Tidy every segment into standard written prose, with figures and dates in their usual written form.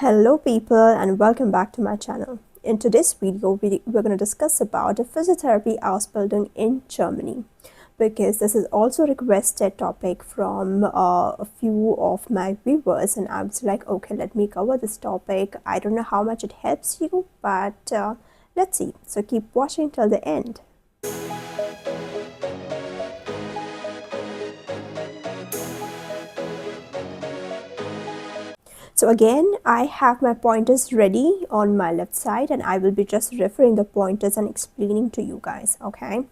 Hello people and welcome back to my channel. In today's video, we're going to discuss about the Physiotherapy Ausbildung in Germany, because this is also a requested topic from a few of my viewers, and I was like, okay, let me cover this topic. I don't know how much it helps you, but let's see. So keep watching till the end. So again, I have my pointers ready on my left side and I will be just referring the pointers and explaining to you guys, okay?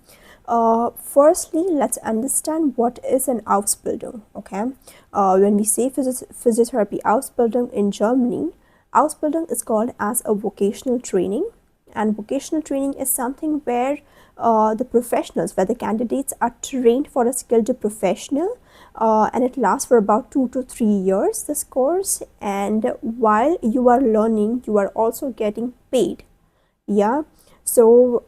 Firstly, let's understand what is an Ausbildung, okay? When we say Physiotherapy Ausbildung in Germany, Ausbildung is called as a vocational training, and vocational training is something where the professionals, where the candidates are trained for a skilled professional, and it lasts for about 2 to 3 years, this course, and while you are learning, you are also getting paid. Yeah, so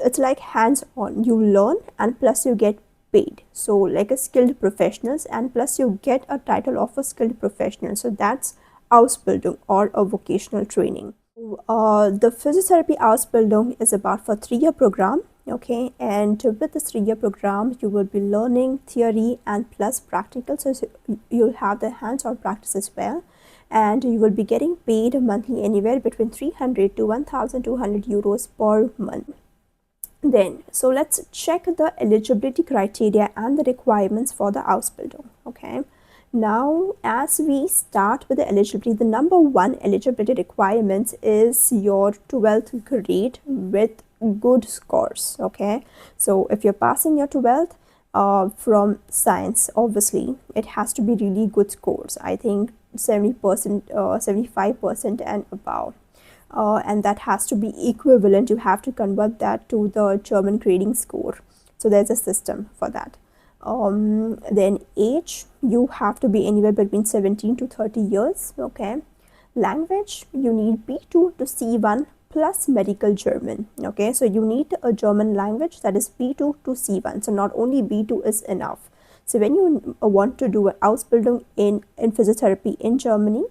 it's like hands-on. You learn and plus you get paid, so like a skilled professionals, and plus you get a title of a skilled professional. So that's Ausbildung, or a vocational training. The Physiotherapy Ausbildung is about for 3-year program, okay, and with this 3-year program you will be learning theory and plus practical, so you'll have the hands-on practice as well, and you will be getting paid monthly anywhere between 300 to 1,200 euros per month. Then, so let's check the eligibility criteria and the requirements for the Ausbildung, okay. Now, as we start with the eligibility, the number one eligibility requirement is your 12th grade with good scores, okay. So if you're passing your 12th from science, obviously it has to be really good scores. I think 70%, 75% and above. And that has to be equivalent. You have to convert that to the German grading score. So there's a system for that. Then age, you have to be anywhere between 17 to 30 years, okay. Language, you need B2 to C1 plus medical German, okay. So you need a German language that is B2 to C1, so not only B2 is enough. So when you want to do an Ausbildung in physiotherapy in Germany,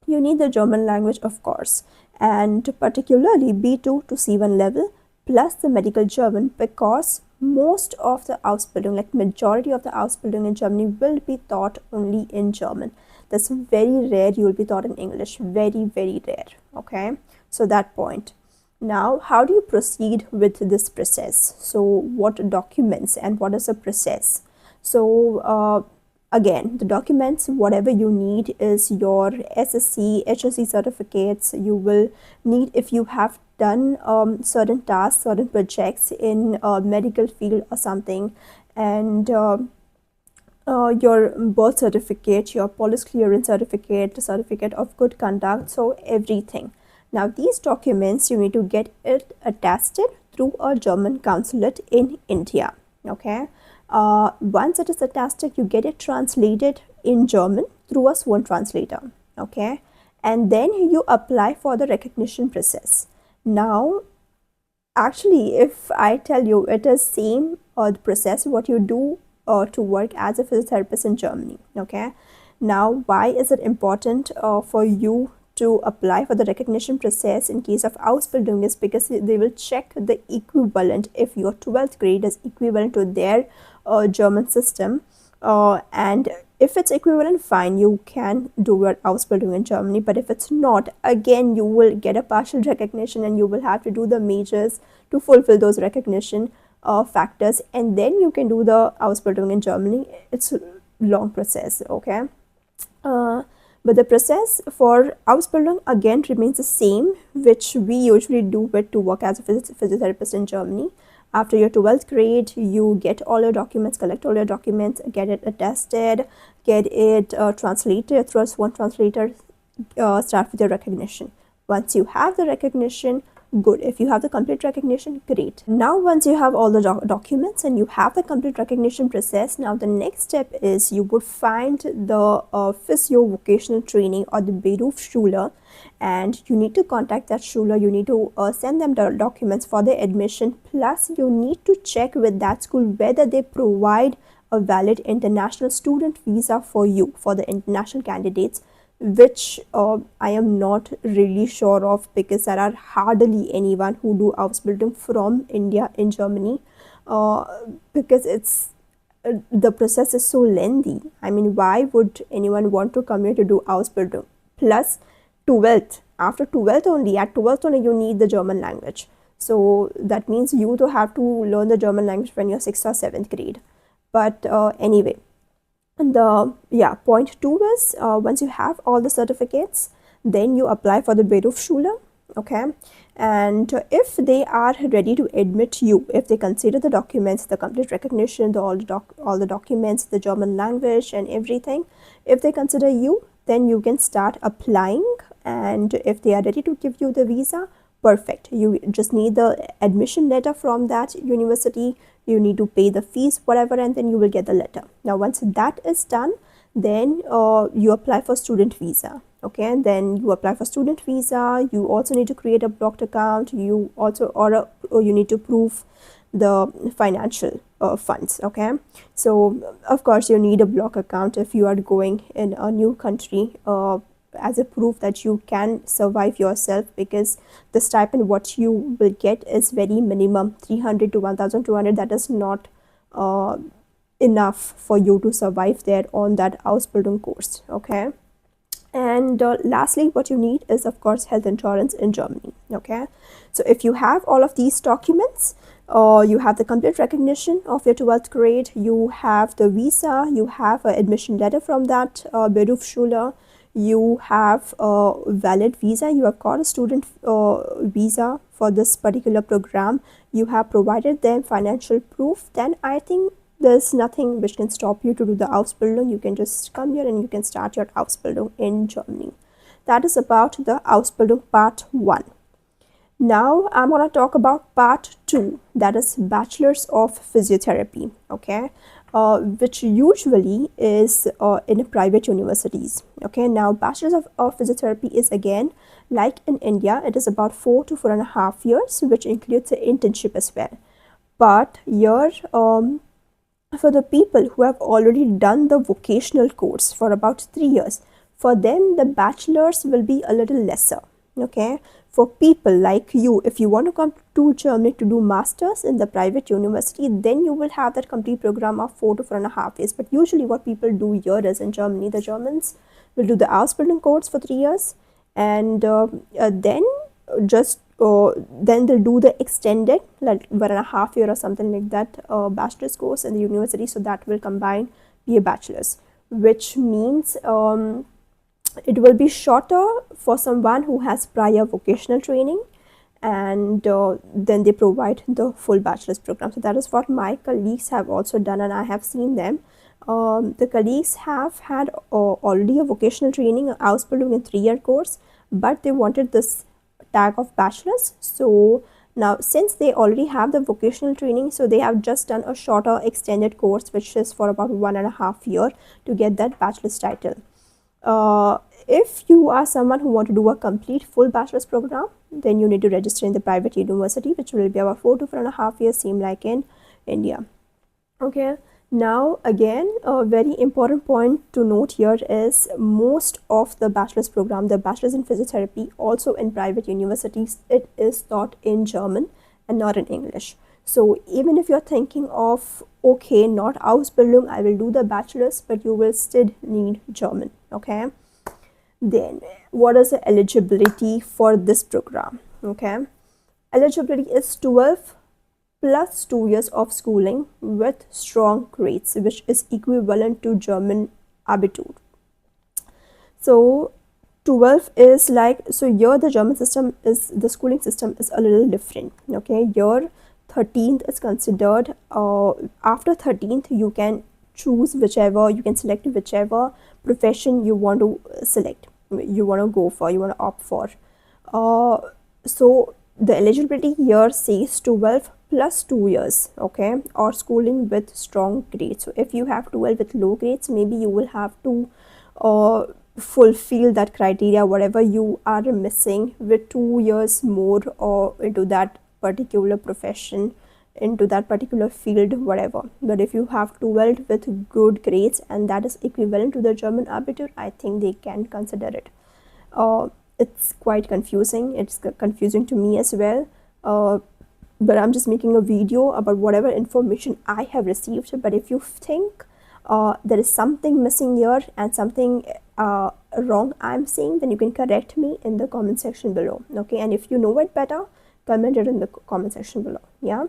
you need the German language, of course, and particularly B2 to C1 level plus the medical German, because most of the Ausbildung, like majority of the Ausbildung in Germany, will be taught only in German. That's very rare you will be taught in English, very, very rare, okay. So that point. Now, how do you proceed with this process? So what documents and what is the process? So again, the documents, whatever you need is your SSC, HSC certificates. You will need, if you have done certain tasks, certain projects in medical field or something, and your birth certificate, your police clearance certificate, the certificate of good conduct, so everything. Now these documents, you need to get it attested through a German consulate in India, okay. Once it is attested, you get it translated in German through a sworn translator, okay, and then you apply for the recognition process. Now, actually, if I tell you, it is same the process what you do to work as a physiotherapist in Germany, okay. Now, why is it important for you to apply for the recognition process in case of Ausbildung? Is because they will check the equivalent, if your 12th grade is equivalent to their German system, and if it's equivalent, fine, you can do your Ausbildung in Germany. But if it's not, again, you will get a partial recognition and you will have to do the majors to fulfill those recognition factors, and then you can do the Ausbildung in Germany. It's a long process, okay. But the process for Ausbildung again remains the same, which we usually do to work as a physiotherapist in Germany. After your 12th grade, you get all your documents, collect all your documents, get it attested, get it translated through a sworn translator, start with your recognition. Once you have the recognition, good. If you have the complete recognition, great. Now, once you have all the documents and you have the complete recognition process, now the next step is you would find the physio vocational training or the Berufsschule, and you need to contact that Schule. You need to send them the documents for the admission, plus you need to check with that school whether they provide a valid international student visa for you, for the international candidates, which I am not really sure of, because there are hardly anyone who do Ausbildung from India in Germany, uh, because the process is so lengthy. I mean, why would anyone want to come here to do Ausbildung? Plus 12th, after 12th only, at 12th only you need the German language. So that means you to have to learn the German language when you're 6th or 7th grade. But anyway, and the point two is, once you have all the certificates, then you apply for the Berufsschule, okay? And if they are ready to admit you, if they consider the documents, the complete recognition, all the documents, the German language and everything, if they consider you, then you can start applying. And if they are ready to give you the visa, perfect. You just need the admission letter from that university. You need to pay the fees, whatever, and then you will get the letter. Now once that is done, then you apply for student visa, okay? And then you apply for student visa. You also need to create a blocked account. You also, or you need to prove the financial funds, okay? So of course you need a block account if you are going in a new country, as a proof that you can survive yourself, because the stipend what you will get is very minimum, 300 to 1200. That is not enough for you to survive there on that Ausbildung course, okay? And lastly, what you need is, of course, health insurance in Germany, okay? So if you have all of these documents, you have the complete recognition of your 12th grade, you have the visa, you have an admission letter from that Berufsschule, you have a valid visa, you have got a student visa for this particular program, you have provided them financial proof, then I think there's nothing which can stop you to do the Ausbildung. You can just come here and you can start your Ausbildung in Germany. That is about the Ausbildung part 1. Now I'm going to talk about part 2, that is Bachelors of Physiotherapy, okay? Which usually is in private universities, okay? Now Bachelors of Physiotherapy is, again, like in India, it is about 4 to 4.5 years, which includes an internship as well. But here, for the people who have already done the vocational course for about 3 years, for them the bachelor's will be a little lesser, okay? For people like you, if you want to come to Germany to do masters in the private university, then you will have that complete program of 4 to 4.5 years. But usually what people do here is, in Germany, the Germans will do the Ausbildung course for 3 years, and then then they'll do the extended, like 1.5 year or something like that, bachelor's course in the university. So that will combine, be a bachelor's, which means it will be shorter for someone who has prior vocational training, and then they provide the full bachelor's program. So that is what my colleagues have also done, and I have seen them. The colleagues have had already a vocational training, Ausbildung in 3-year course, but they wanted this tag of bachelor's. So now, since they already have the vocational training, so they have just done a shorter extended course, which is for about 1.5 year, to get that bachelor's title. If you are someone who want to do a complete full bachelor's program, then you need to register in the private university, which will be about 4 to 4.5 years, same like in India. Okay, now again, a very important point to note here is, most of the bachelor's program, the bachelor's in physiotherapy, also in private universities, it is taught in German and not in English. So even if you're thinking of, okay, not Ausbildung, I will do the bachelor's, but you will still need German, okay? Then what is the eligibility for this program? Okay, eligibility is 12 plus 2 years of schooling with strong grades, which is equivalent to German Abitur. So 12 is like, so here the German system is, the schooling system is a little different, okay? Here 13th is considered, after 13th you can choose whichever, you can select whichever profession you want to select, you want to go for, you want to opt for. So the eligibility here says 12 plus 2 years, okay, or schooling with strong grades. So if you have 12 with low grades, maybe you will have to fulfill that criteria, whatever you are missing, with 2 years more or into that particular profession, into that particular field, whatever. But if you have 12 with good grades and that is equivalent to the German Abitur, I think they can consider it. It's quite confusing. It's confusing to me as well. But I'm just making a video about whatever information I have received. But if you think there is something missing here and something wrong I'm saying, then you can correct me in the comment section below. Okay, and if you know it better, comment it in the comment section below. Yeah.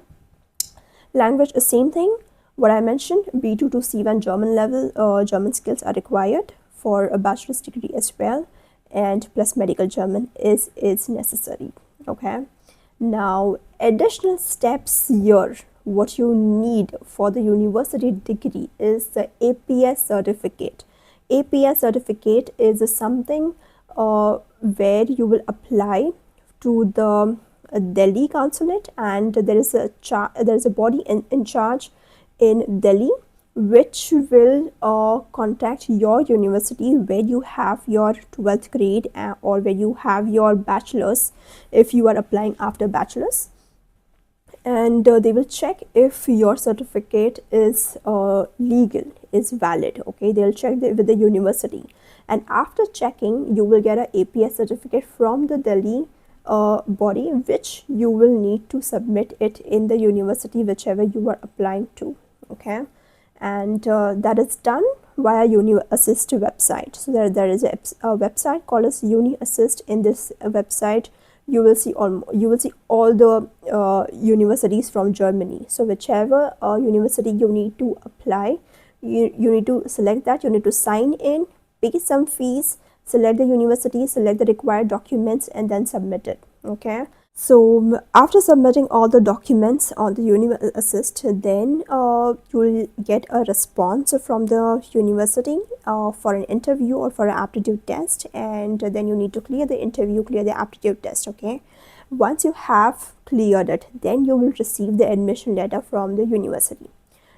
Language is same thing. What I mentioned, B2 to C1 German level German skills are required for a bachelor's degree as well, and plus medical German is necessary. Okay. Now, additional steps here, what you need for the university degree is the APS certificate. APS certificate is something where you will apply to the Delhi consulate, and there is a body in charge in Delhi which will contact your university where you have your 12th grade or where you have your bachelor's if you are applying after bachelor's, and they will check if your certificate is legal, is valid. Okay, they'll check with the university, and after checking you will get an APS certificate from the Delhi body, which you will need to submit it in the university whichever you are applying to. Okay, and that is done via Uni Assist website. So there is a website called as Uni Assist. In this website you will see all the universities from Germany. So whichever university you need to apply, you need to select that, you need to sign in, pay some fees, select the university, select the required documents, and then submit it. Okay, so after submitting all the documents on the Uni Assist, then you will get a response from the university for an interview or for an aptitude test, and then you need to clear the interview, clear the aptitude test. Okay, once you have cleared it, then you will receive the admission letter from the university.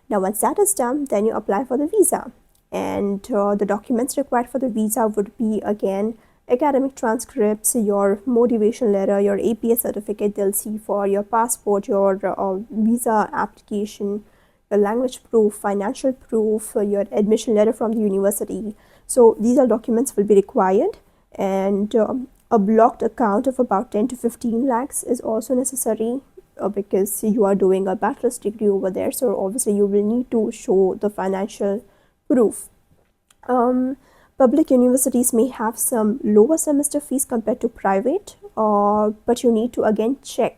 Now once that is done, then you apply for the visa, and the documents required for the visa would be again academic transcripts, your motivation letter, your APS certificate they'll see for, your passport, your visa application, your language proof, financial proof, your admission letter from the university. So these are documents will be required, and a blocked account of about 10 to 15 lakhs is also necessary because you are doing a bachelor's degree over there, so obviously you will need to show the financial proof. Public universities may have some lower semester fees compared to private, but you need to again check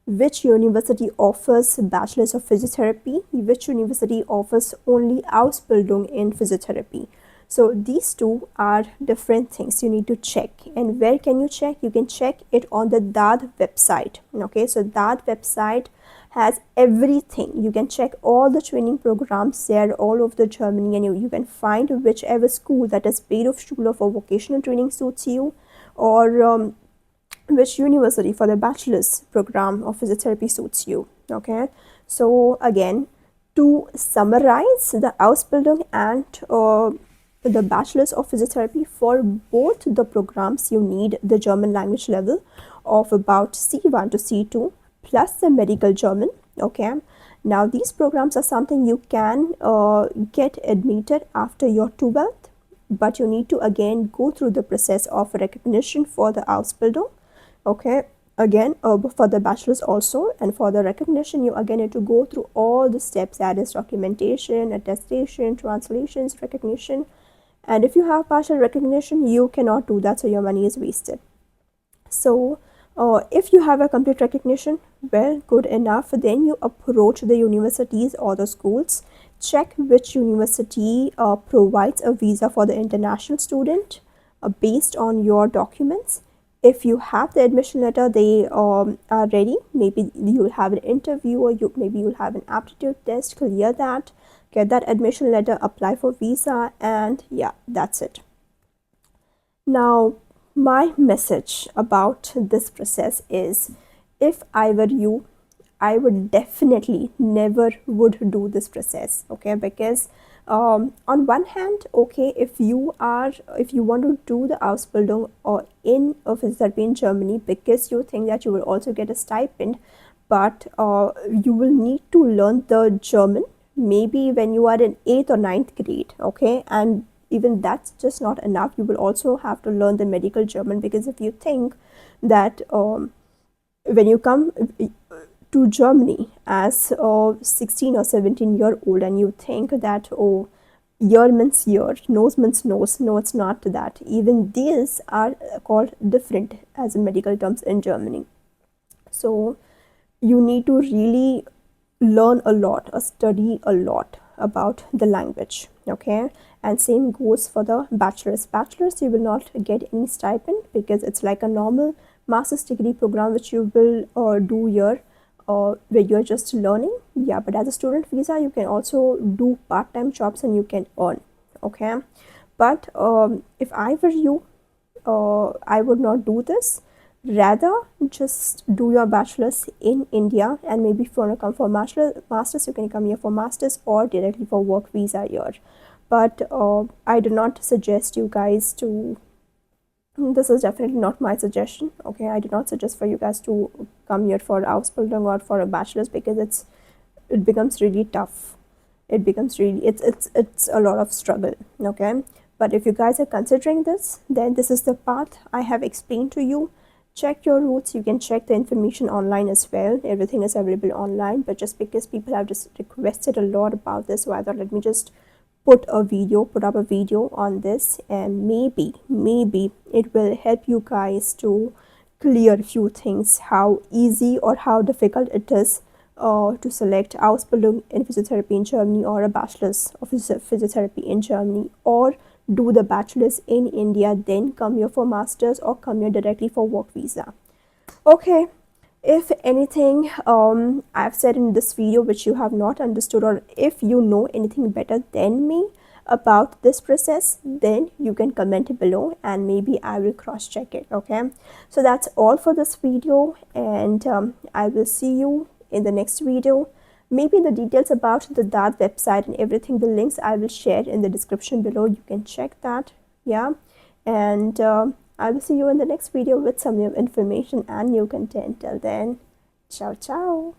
which university offers Bachelor's of Physiotherapy, which university offers only Ausbildung in Physiotherapy. So these two are different things you need to check. And where can you check? You can check it on the DAD website. Okay, so DAD website has everything. You can check all the training programs there all over the Germany, and you can find whichever school, that is Berufsschule for vocational training, suits you, or which university for the bachelor's program of physiotherapy suits you. Okay, so again, to summarize, the Ausbildung and the bachelor's of physiotherapy, for both the programs you need the German language level of about C1 to C2 plus the medical German. Okay, now these programs are something you can get admitted after your 12th, but you need to again go through the process of recognition for the Ausbildung. Okay, again for the bachelor's also, and for the recognition you again need to go through all the steps, that is documentation, attestation, translations, recognition. And if you have partial recognition, you cannot do that, so your money is wasted. So if you have a complete recognition, well, good enough, then you approach the universities or the schools, check which university provides a visa for the international student based on your documents. If you have the admission letter, they are ready. Maybe you'll have an interview, or maybe you'll have an aptitude test, clear that, get that admission letter, apply for visa, and yeah, that's it. Now, my message about this process is, if I were you, I would definitely never would do this process. Okay, because on one hand, okay, if you want to do the Ausbildung or in a physiotherapy in Germany because you think that you will also get a stipend, but you will need to learn the German maybe when you are in 8th or 9th grade, okay? And even that's just not enough. You will also have to learn the medical German, because if you think that when you come to Germany as a 16 or 17-year-old and you think that, oh, ear means ear, nose means nose. No, it's not that. Even these are called different as in medical terms in Germany. So you need to really learn a lot or study a lot about the language, okay? And same goes for the bachelor's. You will not get any stipend, because it's like a normal master's degree program which you will do here, where you're just learning. Yeah, but as a student visa you can also do part-time jobs and you can earn, okay? But if I were you, I would not do this. Rather, just do your bachelor's in India, and maybe if you want to come for master's, you can come here for master's or directly for work visa here. But I do not suggest you guys to. This is definitely not my suggestion. Okay, I do not suggest for you guys to come here for Ausbildung or for a bachelor's, because it becomes really tough. It becomes really it's a lot of struggle. Okay, but if you guys are considering this, then this is the path I have explained to you. Check your routes. You can check the information online as well. Everything is available online, but just because people have just requested a lot about this, so I thought let me just put up a video on this, and maybe it will help you guys to clear a few things, how easy or how difficult it is to select Ausbildung in physiotherapy in Germany, or a bachelor's of physiotherapy in Germany, or do the bachelor's in India, then come here for master's, or come here directly for work visa. Okay, if anything I've said in this video which you have not understood, or if you know anything better than me about this process, then you can comment below and maybe I will cross check it. Okay, so that's all for this video, and I will see you in the next video. Maybe the details about the DAT website and everything, the links I will share in the description below. You can check that. Yeah, and I will see you in the next video with some new information and new content. Till then, ciao ciao.